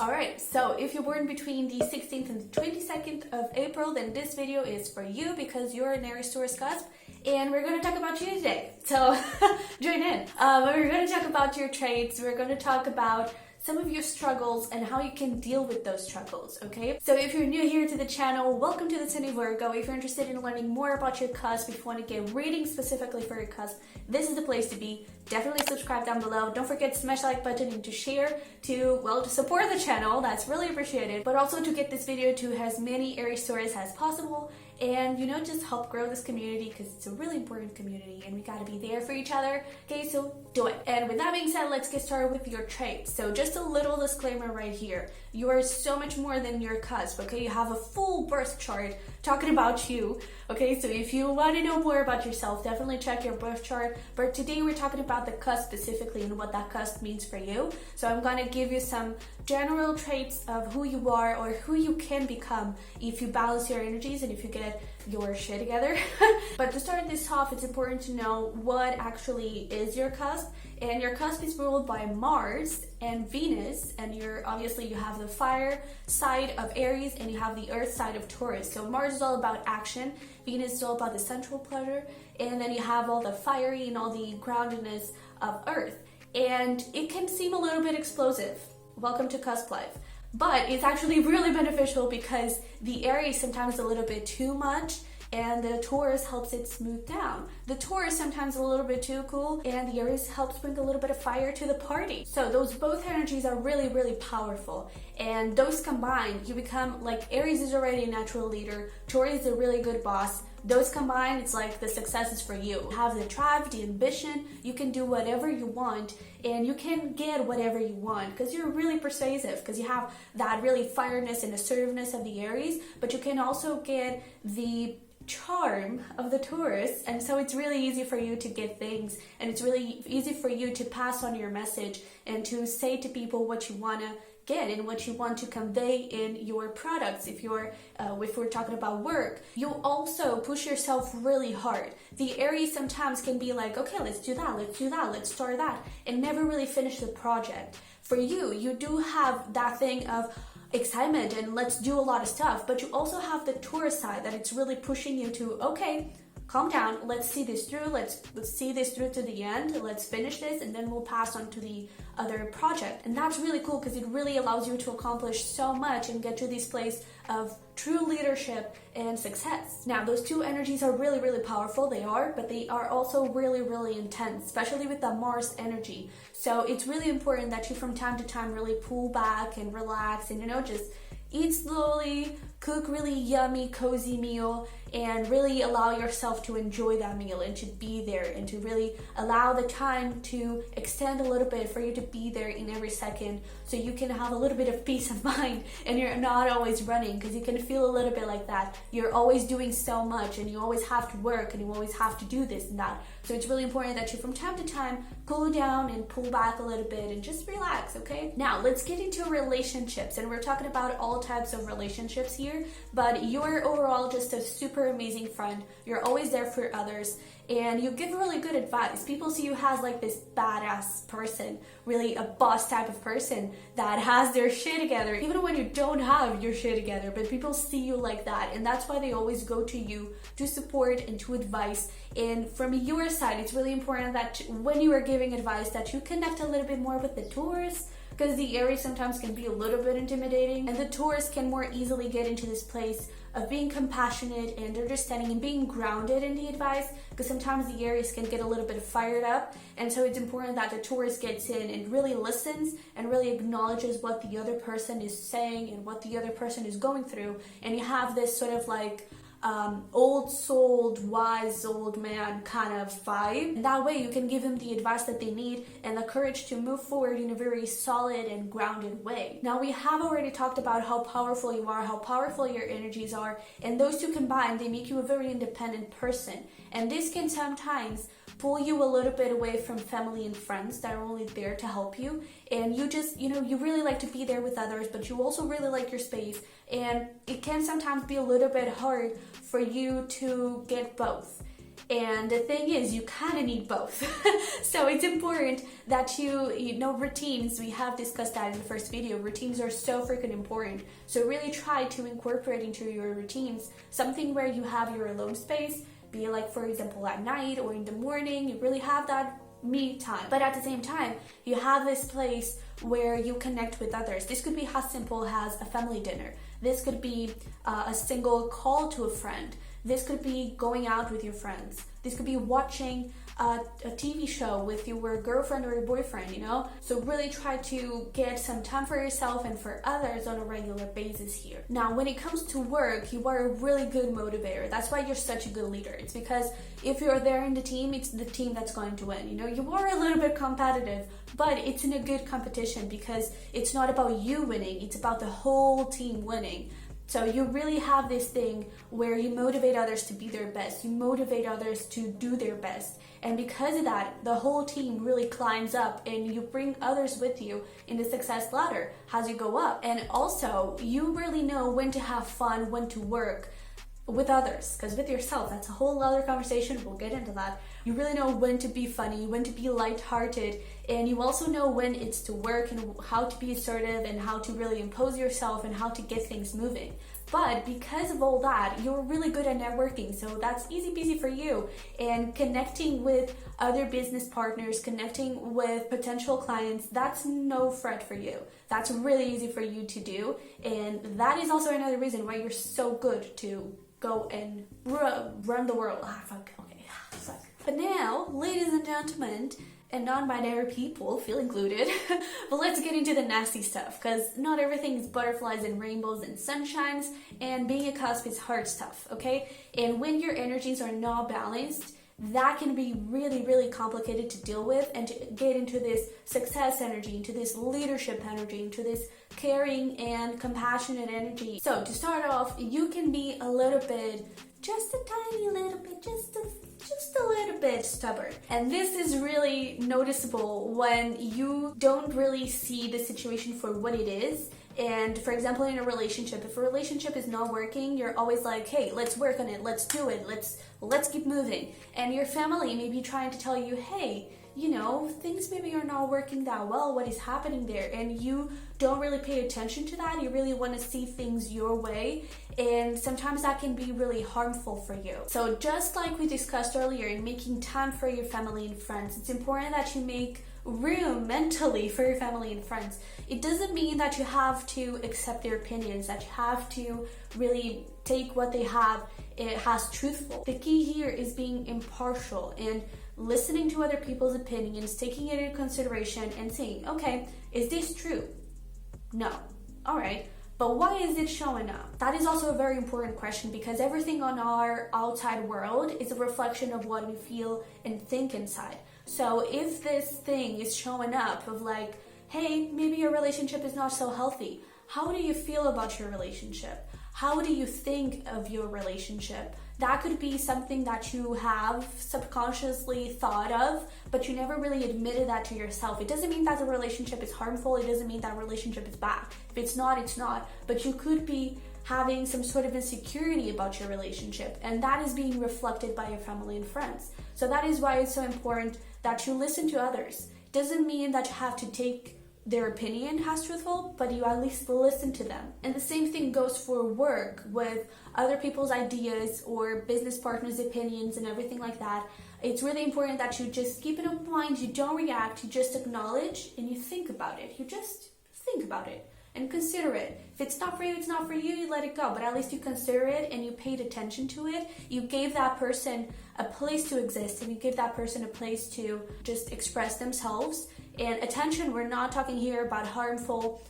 Alright, so if you're born between the 16th and the 22nd of April, then this video is for you because you're an Aries-Taurus Cusp, and we're going to talk about you today. So, join in. We're going to talk about your traits, we're going to talk about some of your struggles and how you can deal with those struggles, okay? So if you're new here to the channel, welcome to the Sunny Virgo. If you're interested in learning more about your cusp, if you want to get reading specifically for your cusp, this is the place to be. Definitely subscribe down below. Don't forget to smash the like button and to share to support the channel. That's really appreciated. But also to get this video to as many Aries Taurus as possible and, just help grow this community because it's a really important community and we gotta be there for each other. Okay, so do it. And with that being said, let's get started with your traits. So just a little disclaimer right here. You are so much more than your cusp, okay? You have a full birth chart talking about you, okay? So if you want to know more about yourself, definitely check your birth chart. But today we're talking about the cusp specifically and what that cusp means for you. So I'm going to give you some general traits of who you are or who you can become if you balance your energies and if you get your shit together. But to start this off, it's important to know what actually is your cusp. And your cusp is ruled by Mars and Venus, and you have the fire side of Aries and you have the earth side of Taurus. So Mars is all about action, Venus is all about the sensual pleasure, and then you have all the fiery and all the groundedness of earth. And it can seem a little bit explosive. Welcome to cusp life. But it's actually really beneficial because the Aries sometimes a little bit too much and the Taurus helps it smooth down. The Taurus sometimes a little bit too cool and the Aries helps bring a little bit of fire to the party. So those both energies are really, really powerful. And those combined, you become like Aries is already a natural leader, Taurus is a really good boss. Those combined, it's like the success is for you. You have the drive, the ambition, you can do whatever you want and you can get whatever you want because you're really persuasive because you have that really fireness and assertiveness of the Aries, but you can also get the charm of the Taurus, and so it's really easy for you to get things and it's really easy for you to pass on your message and to say to people what you want to get and what you want to convey in your products. If we're talking about work, you also push yourself really hard. The Aries sometimes can be like, okay, let's do that, let's start that, and never really finish the project. For you, you do have that thing of excitement and let's do a lot of stuff, but you also have the Taurus side that it's really pushing you to, okay, calm down, let's see this through, let's see this through to the end, let's finish this and then we'll pass on to the other project. And that's really cool because it really allows you to accomplish so much and get to this place of true leadership and success. Now those two energies are really, really powerful, but they are also really, really intense, especially with the Mars energy. So it's really important that you from time to time really pull back and relax and just eat slowly, cook really yummy, cozy meal, and really allow yourself to enjoy that meal and to be there and to really allow the time to extend a little bit for you to be there in every second so you can have a little bit of peace of mind and you're not always running because you can feel a little bit like that. You're always doing so much and you always have to work and you always have to do this and that. So it's really important that you from time to time cool down and pull back a little bit and just relax, okay? Now let's get into relationships, and we're talking about all types of relationships here, but you're overall just a super amazing friend. You're always there for others and you give really good advice. People see you as like this badass person, really a boss type of person that has their shit together, even when you don't have your shit together, but people see you like that, and that's why they always go to you to support and to advice. And from your side, it's really important that when you are giving advice that you connect a little bit more with the Taurus, because the Aries sometimes can be a little bit intimidating and the Taurus can more easily get into this place of being compassionate and understanding and being grounded in the advice, because sometimes the Aries can get a little bit fired up, and so it's important that the Taurus gets in and really listens and really acknowledges what the other person is saying and what the other person is going through, and you have this sort of like old-souled, wise old man kind of vibe. And that way you can give them the advice that they need and the courage to move forward in a very solid and grounded way. Now we have already talked about how powerful you are, how powerful your energies are, and those two combined, they make you a very independent person. And this can sometimes pull you a little bit away from family and friends that are only there to help you, and you just, you really like to be there with others, but you also really like your space, and it can sometimes be a little bit hard for you to get both. And the thing is, you kind of need both. So it's important that you know, routines, we have discussed that in the first video, routines are so freaking important. So really try to incorporate into your routines something where you have your alone space, be it like, for example, at night or in the morning, you really have that me time. But at the same time, you have this place where you connect with others. This could be as simple as a family dinner. This could be a single call to a friend. This could be going out with your friends. This could be watching a TV show with your girlfriend or your boyfriend, you know? So really try to get some time for yourself and for others on a regular basis here. Now, when it comes to work, you are a really good motivator. That's why you're such a good leader. It's because if you're there in the team, it's the team that's going to win. You know, you are a little bit competitive, but it's in a good competition because it's not about you winning, it's about the whole team winning. So you really have this thing where you motivate others to be their best, you motivate others to do their best. And because of that, the whole team really climbs up and you bring others with you in the success ladder as you go up. And also, you really know when to have fun, when to work with others, because with yourself, that's a whole other conversation. We'll get into that. You really know when to be funny, when to be lighthearted, and you also know when it's to work and how to be assertive and how to really impose yourself and how to get things moving. But because of all that, you're really good at networking, so that's easy peasy for you. And connecting with other business partners, connecting with potential clients, that's no fret for you. That's really easy for you to do, and that is also another reason why you're so good to go and run the world. Fuck. But now, ladies and gentlemen, and non-binary people, feel included, but let's get into the nasty stuff, because not everything is butterflies and rainbows and sunshines, and being a cusp is hard stuff, okay? And when your energies are not balanced, that can be really, really complicated to deal with and to get into this success energy, into this leadership energy, into this caring and compassionate energy. So to start off, you can be a little bit, just a tiny little bit, just a little bit stubborn. And this is really noticeable when you don't really see the situation for what it is. And for example, in a relationship, if a relationship is not working, you're always like, hey, let's work on it, let's do it, let's keep moving. And your family may be trying to tell you, hey, you know, things maybe are not working that well, what is happening there? And you don't really pay attention to that. You really want to see things your way, and sometimes that can be really harmful for you. So just like we discussed earlier, in making time for your family and friends, it's important that you make room mentally for your family and friends. It doesn't mean that you have to accept their opinions, that you have to really take what they have as truthful. The key here is being impartial and listening to other people's opinions, taking it into consideration and saying, okay, is this true? No. All right. But why is it showing up? That is also a very important question, because everything on our outside world is a reflection of what we feel and think inside. So if this thing is showing up of like, hey, maybe your relationship is not so healthy, how do you feel about your relationship? How do you think of your relationship? That could be something that you have subconsciously thought of, but you never really admitted that to yourself. It doesn't mean that the relationship is harmful. It doesn't mean that relationship is bad. If it's not, it's not. But you could be having some sort of insecurity about your relationship, and that is being reflected by your family and friends. So that is why it's so important that you listen to others. It doesn't mean that you have to take their opinion as truthful, but you at least listen to them. And the same thing goes for work, with other people's ideas or business partners' opinions and everything like that. It's really important that you just keep an open mind, you don't react, you just acknowledge and you think about it. You just think about it and consider it. If it's not for you, it's not for you, you let it go. But at least you consider it and you paid attention to it. You gave that person a place to exist, and you give that person a place to just express themselves. And attention, we're not talking here about harmful,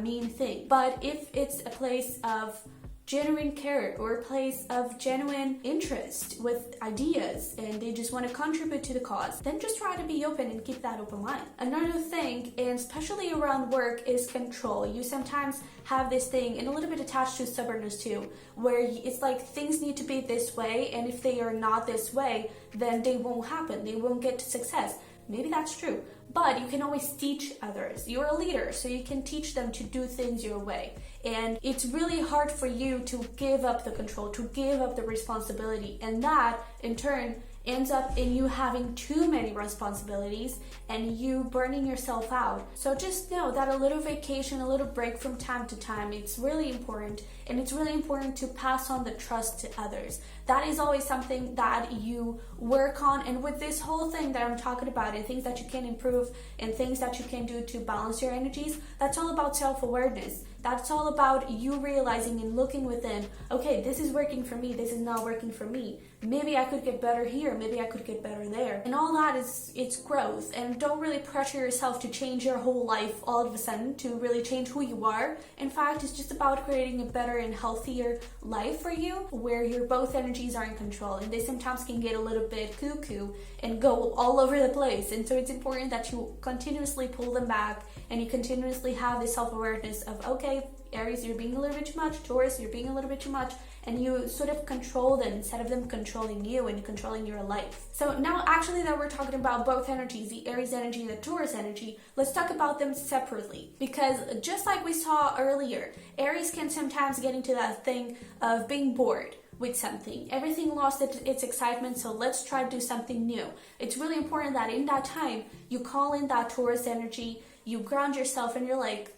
mean things. But if it's a place of genuine care or a place of genuine interest with ideas and they just want to contribute to the cause, then just try to be open and keep that open line. Another thing, and especially around work, is control. You sometimes have this thing, and a little bit attached to stubbornness too, where it's like things need to be this way, and if they are not this way, then they won't happen. They won't get to success. Maybe that's true, but you can always teach others. You're a leader, so you can teach them to do things your way. And it's really hard for you to give up the control, to give up the responsibility. And that, in turn, ends up in you having too many responsibilities and you burning yourself out. So just know that a little vacation, a little break from time to time, it's really important, and it's really important to pass on the trust to others. That is always something that you work on, and with this whole thing that I'm talking about and things that you can improve and things that you can do to balance your energies, that's all about self-awareness. That's all about you realizing and looking within, okay, this is working for me, this is not working for me. Maybe I could get better here, maybe I could get better there. And all that is, it's growth. And don't really pressure yourself to change your whole life all of a sudden, to really change who you are. In fact, it's just about creating a better and healthier life for you, where your both energies are in control. And they sometimes can get a little bit cuckoo and go all over the place. And so it's important that you continuously pull them back and you continuously have this self-awareness of, okay, Aries, you're being a little bit too much. Taurus, you're being a little bit too much. And you sort of control them instead of them controlling you and controlling your life. So now actually that we're talking about both energies, the Aries energy and the Taurus energy, let's talk about them separately. Because just like we saw earlier, Aries can sometimes get into that thing of being bored with something. Everything lost its excitement, so let's try to do something new. It's really important that in that time, you call in that Taurus energy, you ground yourself, and you're like,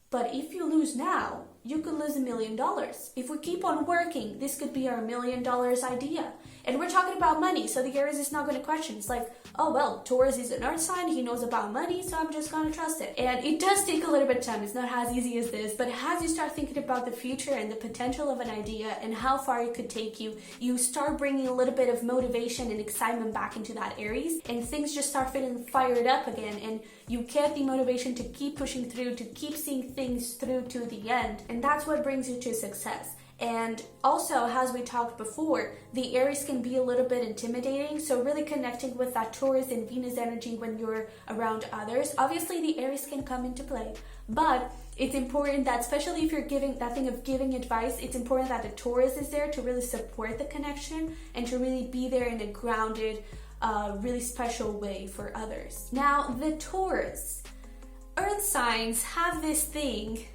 but if you lose now, you could lose $1 million. If we keep on working, this could be our $1 million idea. And we're talking about money, so the Aries is not going to question. It's like, oh, well, Taurus is an earth sign, he knows about money, so I'm just going to trust it. And it does take a little bit of time. It's not as easy as this, but as you start thinking about the future and the potential of an idea and how far it could take you, you start bringing a little bit of motivation and excitement back into that Aries, and things just start feeling fired up again, and you get the motivation to keep pushing through, to keep seeing things through to the end, and that's what brings you to success. And also, as we talked before, the Aries can be a little bit intimidating, so really connecting with that Taurus and Venus energy when you're around others. Obviously, the Aries can come into play, but it's important that, especially if you're giving that thing of giving advice, it's important that the Taurus is there to really support the connection and to really be there in a grounded, really special way for others. Now, the Taurus, earth signs have this thing,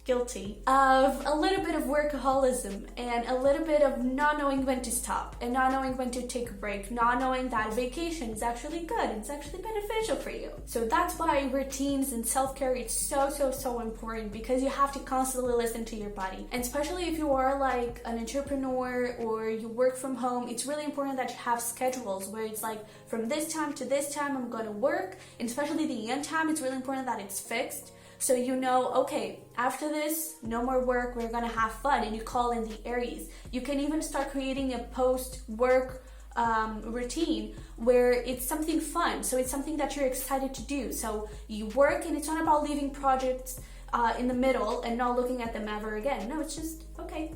guilty, of a little bit of workaholism and a little bit of not knowing when to stop and not knowing when to take a break, not knowing that vacation is actually good, it's actually beneficial for you. So that's why routines and self-care is so important, because you have to constantly listen to your body. And especially if you are like an entrepreneur or you work from home, it's really important that you have schedules where it's like, from this time to this time I'm going to work, and especially the end time, it's really important that it's fixed. So you know, okay, after this, no more work, we're gonna have fun, and you call in the Aries. You can even start creating a post-work routine where it's something fun, so it's something that you're excited to do. So you work, and it's not about leaving projects in the middle and not looking at them ever again. No, it's just, okay,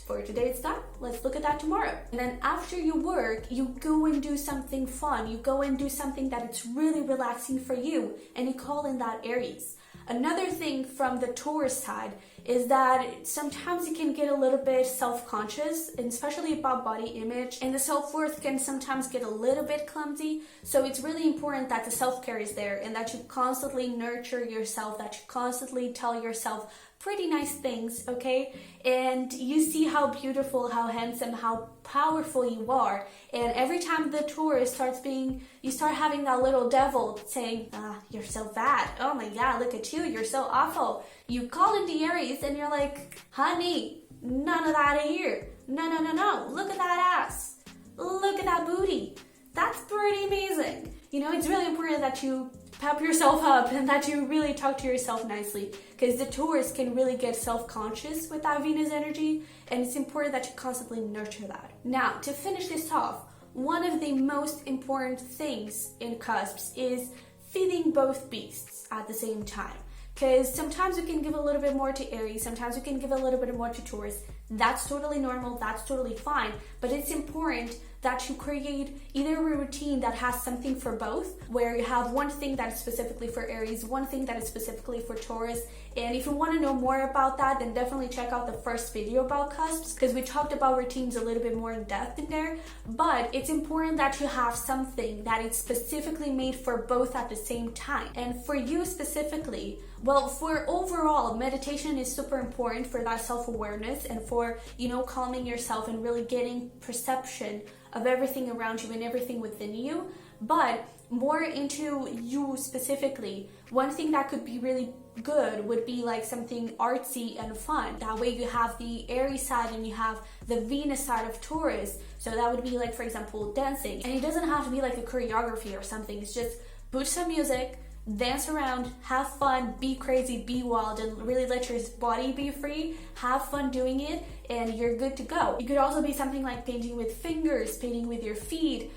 for today it's done, let's look at that tomorrow. And then after you work, you go and do something fun, you go and do something that it's really relaxing for you, and you call in that Aries. Another thing from the Taurus side is that sometimes you can get a little bit self-conscious, and especially about body image, and the self-worth can sometimes get a little bit clumsy. So it's really important that the self-care is there and that you constantly nurture yourself, that you constantly tell yourself pretty nice things, okay? And you see how beautiful, how handsome, how powerful you are. And every time the Taurus starts being, you start having that little devil saying, you're so bad. Oh my God, look at you, you're so awful. You call in the Aries and you're like, honey, none of that here. No. Look at that ass. Look at that booty. That's pretty amazing. You know, it's really important that you pep yourself up and that you really talk to yourself nicely, because the Taurus can really get self-conscious with that Venus energy, and it's important that you constantly nurture that. Now, to finish this off, one of the most important things in cusps is feeding both beasts at the same time. Because sometimes we can give a little bit more to Aries, sometimes we can give a little bit more to Taurus. That's totally normal, that's totally fine, but it's important that you create either a routine that has something for both, where you have one thing that is specifically for Aries, one thing that is specifically for Taurus. And if you want to know more about that, then definitely check out the first video about cusps, because we talked about routines a little bit more in depth in there. But it's important that you have something that is specifically made for both at the same time. And for you specifically, well, for overall, meditation is super important for that self-awareness and for, you know, calming yourself and really getting perception of everything around you and everything within you, but more into you specifically. One thing that could be really good would be like something artsy and fun. That way you have the Aries side and you have the Venus side of Taurus. So that would be like, for example, dancing. And it doesn't have to be like a choreography or something. It's just put some music, dance around, have fun, be crazy, be wild, and really let your body be free. Have fun doing it and you're good to go. It could also be something like painting with fingers, painting with your feet,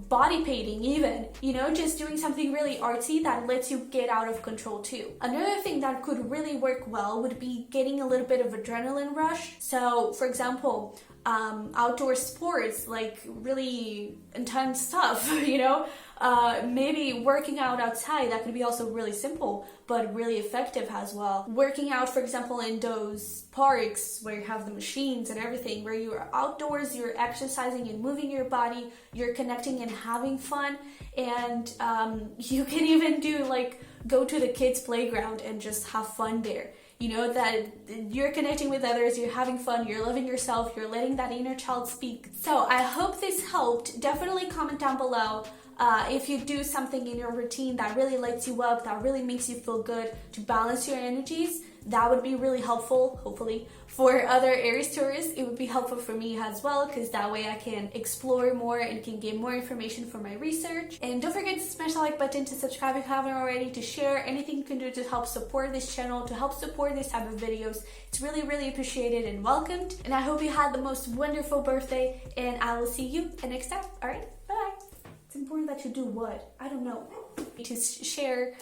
body painting even, you know, just doing something really artsy that lets you get out of control too. Another thing that could really work well would be getting a little bit of adrenaline rush. So for example, outdoor sports, like really intense stuff, you know, maybe working out outside. That could be also really simple but really effective as well. Working out, for example, in those parks where you have the machines and everything, where you're outdoors, you're exercising and moving your body, you're connecting and having fun. And you can even do like go to the kids' playground and just have fun there. You know, that you're connecting with others, you're having fun, you're loving yourself, you're letting that inner child speak. So I hope this helped. Definitely comment down below if you do something in your routine that really lights you up, that really makes you feel good to balance your energies. That would be really helpful, hopefully, for other Aries Taurus. It would be helpful for me as well, because that way I can explore more and can get more information for my research. And don't forget to smash the like button, to subscribe if you haven't already, to share anything you can do to help support this channel, to help support this type of videos. It's really, really appreciated and welcomed. And I hope you had the most wonderful birthday, and I will see you next time. All right, bye. It's important that you do what? I don't know. To share